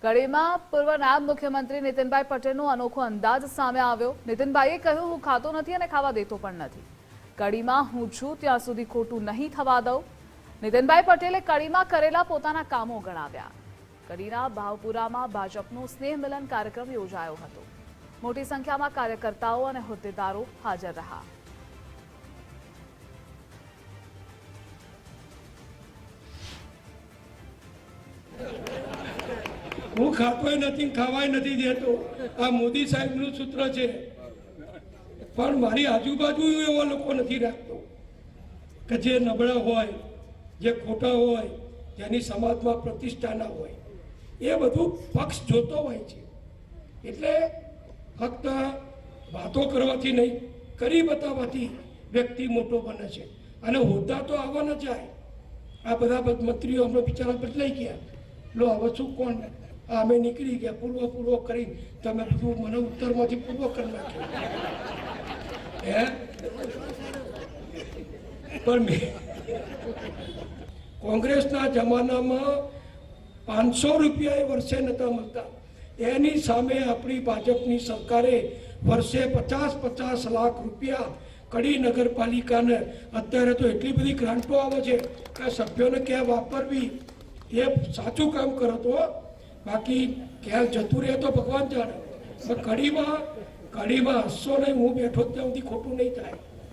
કડીમાં પૂર્વ નાયબ મુખ્યમંત્રી નીતિનભાઈ પટેલનો અનોખો અંદાજ સામે આવ્યો। નીતિનભાઈએ કહ્યું, હું ખાતો નથી અને ખાવા દેતો પણ નથી। કડીમાં હું છું ત્યાં સુધી ખોટું નહીં થવા દઉં। નીતિનભાઈ પટેલે કડીમાં કરેલા પોતાના કામો ગણાવ્યા। કડીના ભાવપુરામાં ભાજપનો સ્નેહ મિલન કાર્યક્રમ યોજાયો હતો। મોટી સંખ્યામાં કાર્યકર્તાઓ અને હોદ્દેદારો હાજર રહ્યા। હું ખાતોય નથી, ખાવાય નથી દેતો, આ મોદી સાહેબનું સૂત્ર છે। પણ મારી આજુબાજુ એવા લોકો નથી રાખતો કે જે નબળા હોય, જે ખોટા હોય, જેની સમાજમાં પ્રતિષ્ઠા ના હોય, એ બધું પક્ષ જોતો હોય છે। એટલે ફક્ત વાતો કરવાથી નહીં, કરી બતાવવાથી વ્યક્તિ મોટો બને છે। અને હોદ્દા તો આવવાના જાય। આ બધા મંત્રીઓ હમણાં બિચારા બદલાઈ ગયા, લો હવે શું કોણ અમે નીકળી ગયા, પૂર્વ કરી તમે બધું મને ઉત્તરમાંથી પૂર્વ કરી નાખ્યો હે। પણ મેં કોંગ્રેસના જમાનામાં 500 રૂપિયા એ વર્ષે નતા મળતા, એની સામે આપણી ભાજપની સરકારે વર્ષે 50 લાખ રૂપિયા કડી નગરપાલિકાને, અત્યારે તો એટલી બધી ગ્રાન્ટો આવે છે કે સભ્યોને ક્યાં વાપરવી એ સાચું કામ કરો તો, બાકી ક્યાં જતું રહે તો ભગવાન જાણે। કડીમાં હસશો નહીં, હું બેઠો ત્યાં સુધી ખોટું નહીં થાય।